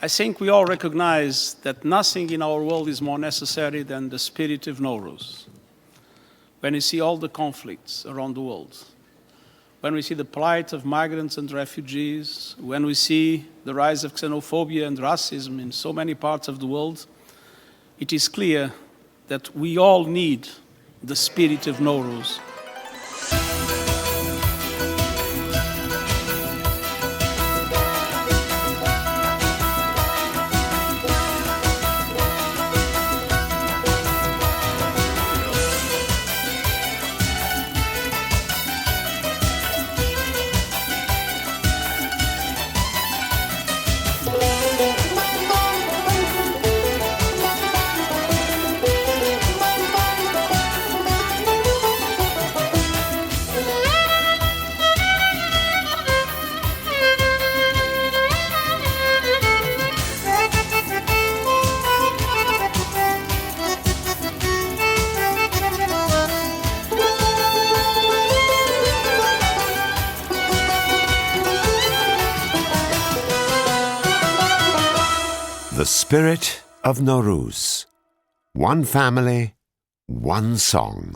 I think we all recognize that nothing in our world is more necessary than the spirit of Nowruz. When we see all the conflicts around the world, when we see the plight of migrants and refugees, when we see the rise of xenophobia and racism in so many parts of the world, it is clear that we all need the spirit of Nowruz. The spirit of Nowruz. One family, one song.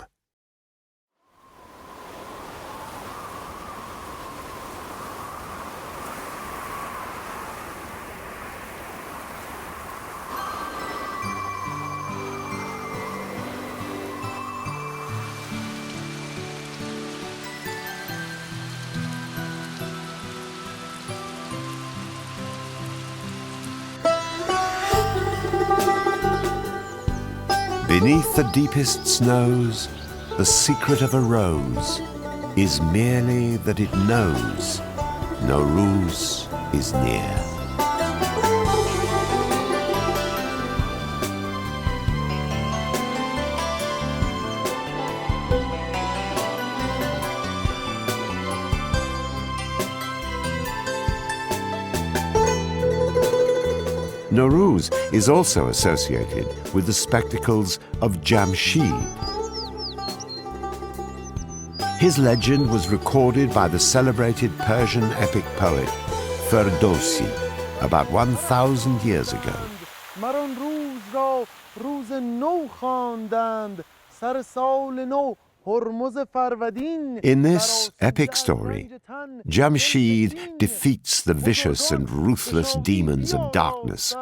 Beneath the deepest snows, the secret of a rose is merely that it knows Nowruz is near. Nowruz is also associated with the spectacles of Jamshid. His legend was recorded by the celebrated Persian epic poet Ferdowsi about 1,000 years ago. In this epic story, Jamshid defeats the vicious and ruthless demons of darkness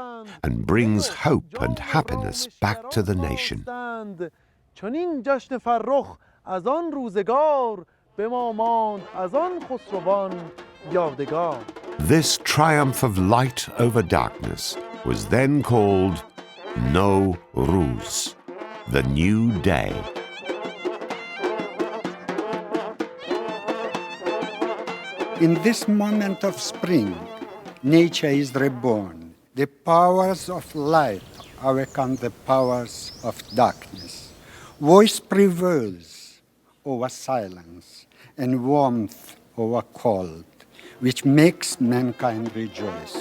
and brings hope and happiness back to the nation. This triumph of light over darkness was then called Nowruz, the new day. In this moment of spring, nature is reborn. The powers of light awaken the powers of darkness. Voice prevails over silence and warmth over cold, which makes mankind rejoice.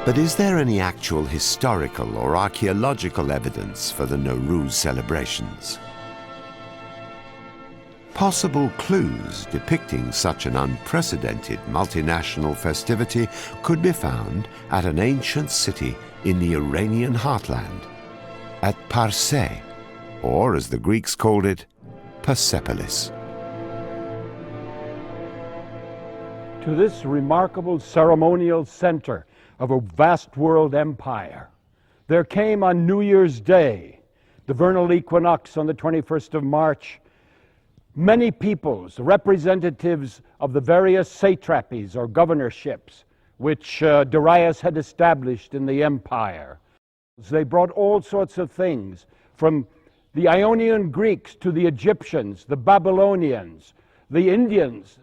But is there any actual historical or archaeological evidence for the Nowruz celebrations? Possible clues depicting such an unprecedented multinational festivity could be found at an ancient city in the Iranian heartland, at Parse, or as the Greeks called it, Persepolis. To this remarkable ceremonial center of a vast world empire, there came on New Year's Day, the vernal equinox on the 21st of March, many peoples, representatives of the various satrapies or governorships which Darius had established in the empire. They brought all sorts of things, from the Ionian Greeks to the Egyptians, the Babylonians, the Indians.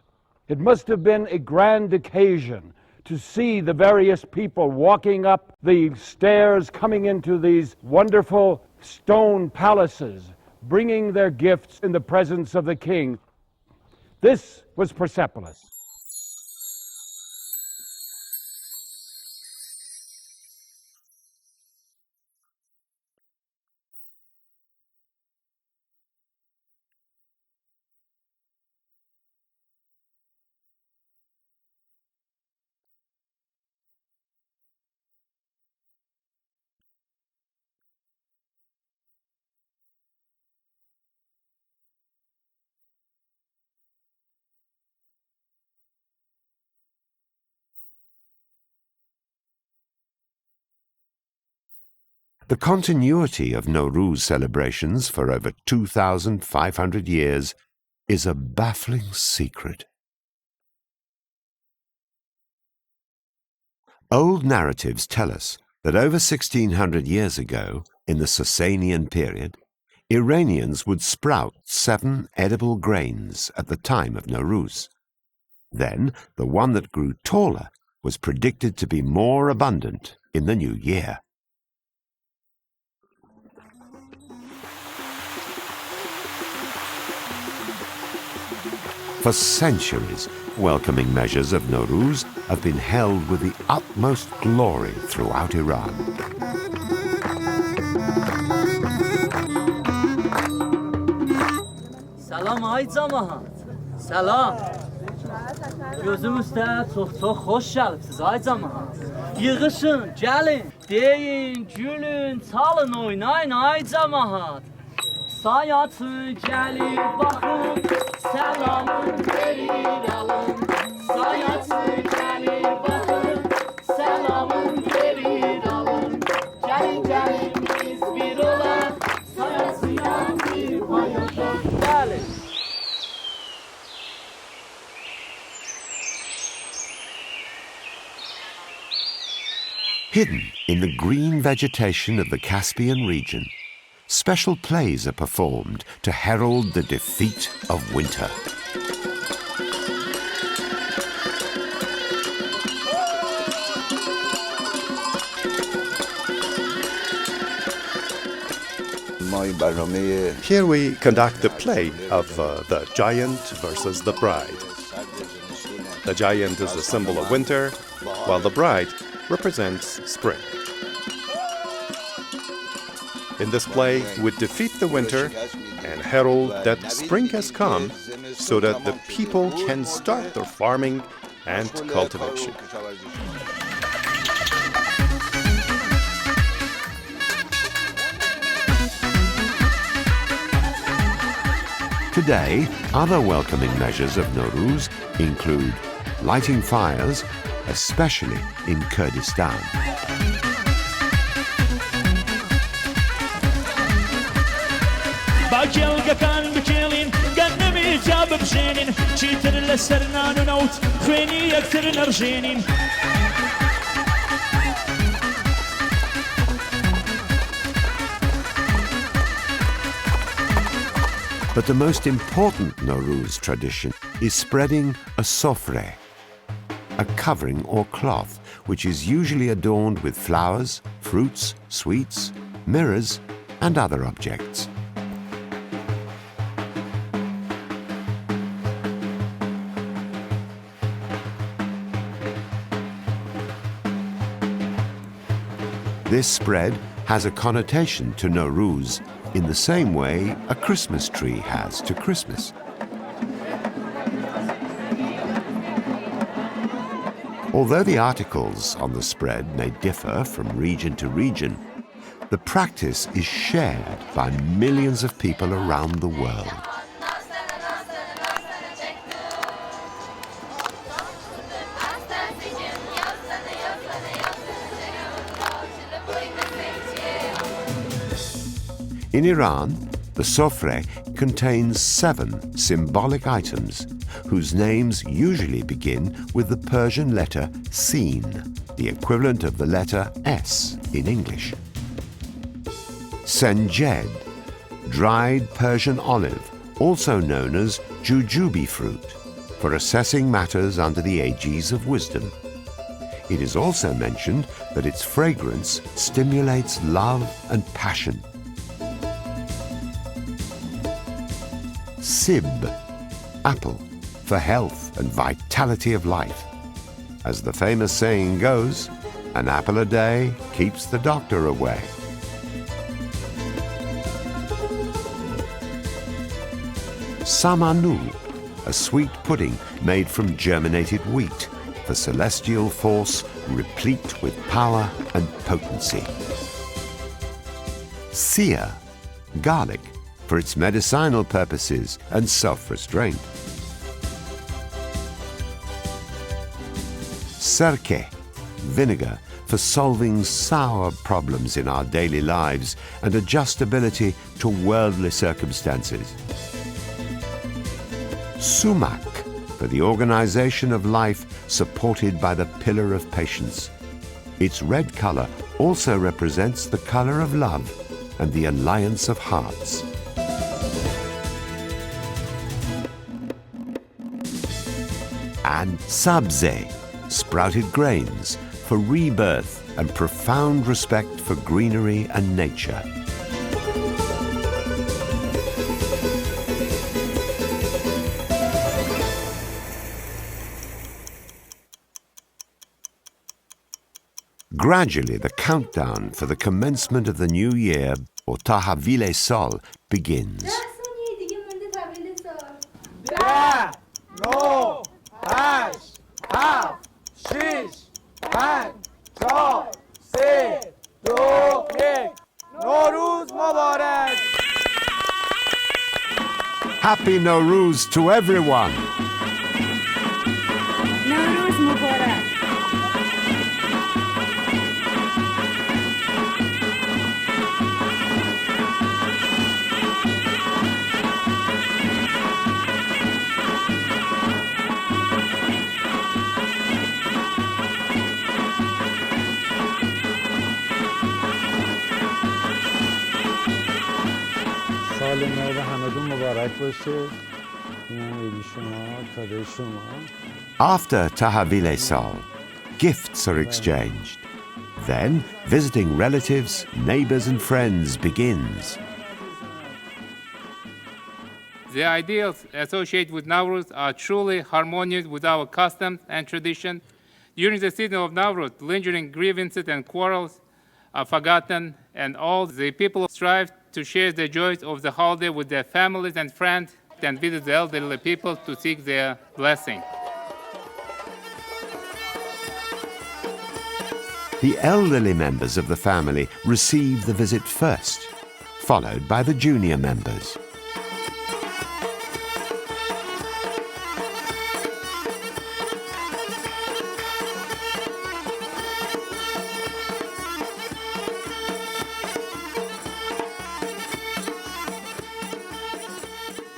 It must have been a grand occasion to see the various people walking up the stairs, coming into these wonderful stone palaces, bringing their gifts in the presence of the king. This was Persepolis. The continuity of Nowruz celebrations for over 2,500 years is a baffling secret. Old narratives tell us that over 1,600 years ago, in the Sasanian period, Iranians would sprout 7 edible grains at the time of Nowruz. Then, the one that grew taller was predicted to be more abundant in the new year. For centuries, welcoming measures of Nowruz have been held with the utmost glory throughout Iran. سلام آی جماعت سلام gözümüzdə çox xoş gəlibsiz ay cəmaət. Yığışın, gəlin, deyin, gülün, çalın, oynayın ay cəmaət. Sayatı gəlir, baxın, səlamın verir alın. Sayatı gəlir, baxın, səlamın verir alın. Gəlin, gəlin, biz bir olaq, sayatı yandır, paylaşaq. Gəlin. Hidden in the green vegetation of the Caspian region, special plays are performed to herald the defeat of winter. Here we conduct the play of the giant versus the bride. The giant is a symbol of winter, while the bride represents spring. In this play, we defeat the winter and herald that spring has come so that the people can start their farming and cultivation. Today, other welcoming measures of Nowruz include lighting fires, especially in Kurdistan. But the most important Nowruz tradition is spreading a sofre, a covering or cloth which is usually adorned with flowers, fruits, sweets, mirrors, and other objects. This spread has a connotation to Nowruz in the same way a Christmas tree has to Christmas. Although the articles on the spread may differ from region to region, the practice is shared by millions of people around the world. In Iran, the sofre contains 7 symbolic items whose names usually begin with the Persian letter Sin, the equivalent of the letter S in English. Senjed, dried Persian olive, also known as jujube fruit, for assessing matters under the aegis of wisdom. It is also mentioned that its fragrance stimulates love and passion. Sib, apple, for health and vitality of life. As the famous saying goes, an apple a day keeps the doctor away. Samanu, a sweet pudding made from germinated wheat, for celestial force replete with power and potency. Sia, garlic, for its medicinal purposes and self-restraint. Serke, vinegar, for solving sour problems in our daily lives and adjustability to worldly circumstances. Sumac, for the organization of life supported by the pillar of patience. Its red color also represents the color of love and the alliance of hearts. And sabze, sprouted grains, for rebirth and profound respect for greenery and nature. Gradually, the countdown for the commencement of the new year, or Tahavile Sol, begins. 10, 9, 8, 7, 6, 5, 4, 3, 2, 1. Nowruz Mubarak! Happy Nowruz to everyone! Nowruz Mubarak. سال نو به همگون مبارک باشه. اینم عید شما، کادوی شما. After Tahavile Sol, gifts are exchanged. Then, visiting relatives, neighbors and friends begins. The ideals associated with Nowruz are truly harmonious with our customs and tradition. During the season of Nowruz, lingering grievances and quarrels are forgotten, and all the people strive to share the joys of the holiday with their families and friends and visit the elderly people to seek their blessing. The elderly members of the family receive the visit first, followed by the junior members.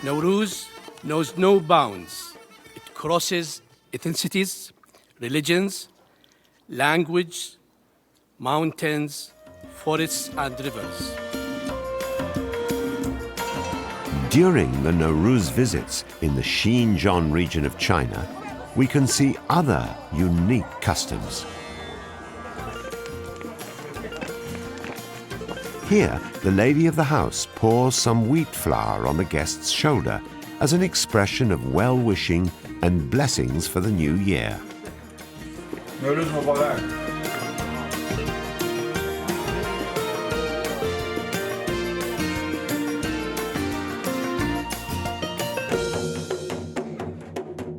Nowruz knows no bounds. It crosses ethnicities, religions, language, mountains, forests, and rivers. During the Nowruz visits in the Xinjiang region of China, we can see other unique customs. Here, the lady of the house pours some wheat flour on the guest's shoulder as an expression of well-wishing and blessings for the new year. Nowruz Mubarak!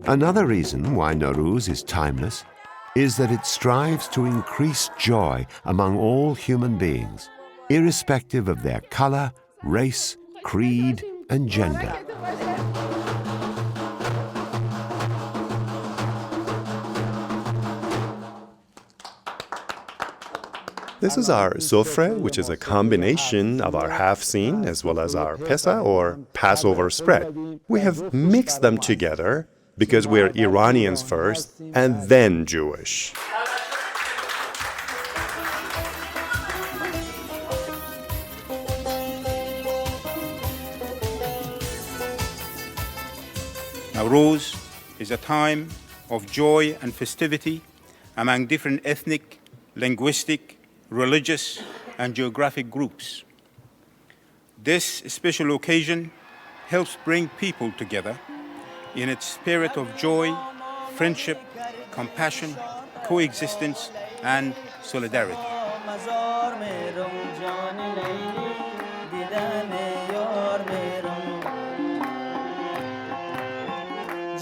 Another reason why Nowruz is timeless is that it strives to increase joy among all human beings, irrespective of their color, race, creed, and gender. This is our sofre, which is a combination of our half-seen as well as our pesa, or Passover spread. We have mixed them together because we're Iranians first and then Jewish. Nowruz is a time of joy and festivity among different ethnic, linguistic, religious, and geographic groups. This special occasion helps bring people together in its spirit of joy, friendship, compassion, coexistence, and solidarity.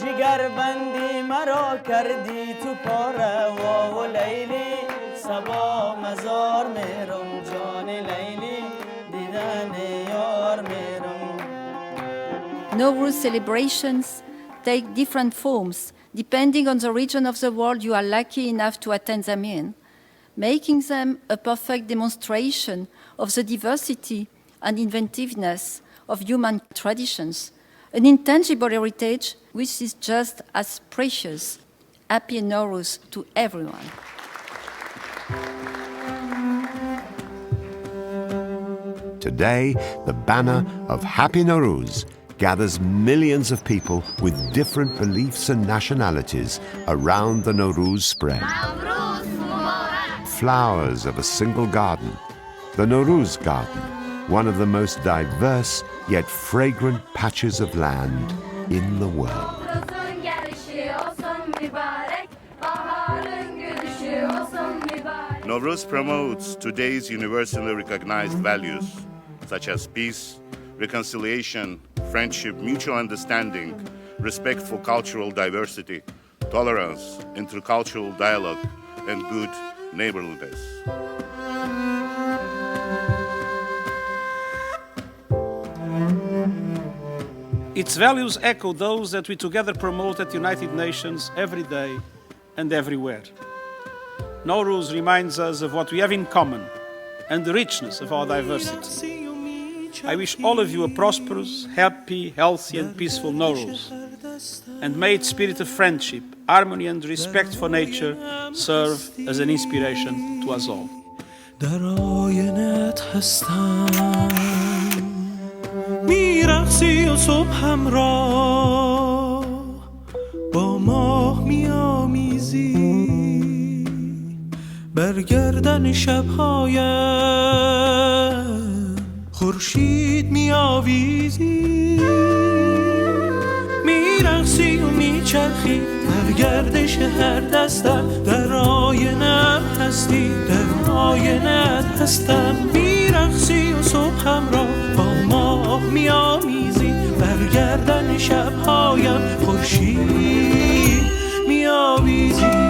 جگر بندی مرا کردی تو پاره و لیلی سبا مزار میرم جان لیلی دیدن یار میرم. Nowruz celebrations take different forms depending on the region of the world you are lucky enough to attend them in, making them a perfect demonstration of the diversity and inventiveness of human traditions, an intangible heritage which is just as precious. Happy Nowruz to everyone. Today, the banner of Happy Nowruz gathers millions of people with different beliefs and nationalities around the Nowruz spread. Flowers of a single garden, the Nowruz garden, one of the most diverse yet fragrant patches of land in the world. Nowruz promotes today's universally recognized values, such as peace, reconciliation, friendship, mutual understanding, respect for cultural diversity, tolerance, intercultural dialogue, and good neighborliness. Its values echo those that we together promote at United Nations every day and everywhere. Nowruz reminds us of what we have in common and the richness of our diversity. I wish all of you a prosperous, happy, healthy and peaceful Nowruz. And may its spirit of friendship, harmony and respect for nature serve as an inspiration to us all. در آینت هستم میرقصی و صبح همراه با ماه میامیزی برگردن شبهایم خورشید میآویزی میرقصی و میچرخی در گردش هر دستم در آینت هستی در آینت هستم میرقصی و صبح همراه با ماه میآمیزی برگردن شبهایم خورشید میآویزی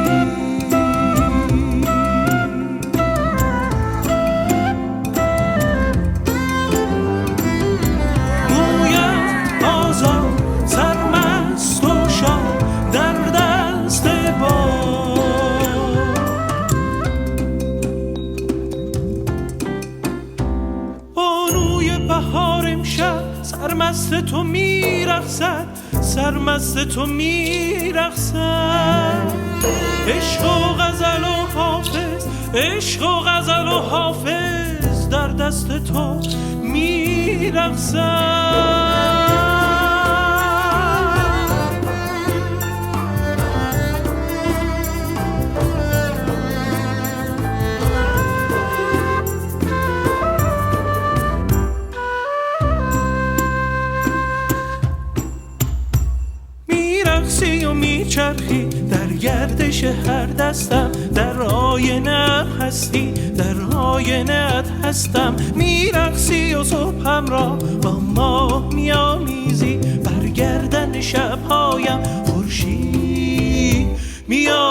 سرمست تو میرقصد سرمست تو میرقصد عشق و غزل و حافظ عشق و غزل و حافظ در دست تو میرقصد میچرخی در گردش هر دستم در آینت هستی در آینت هستم میرقصی و صبحم را با ماه میآمیزی برگردن شبهایم خورشید میآمیزی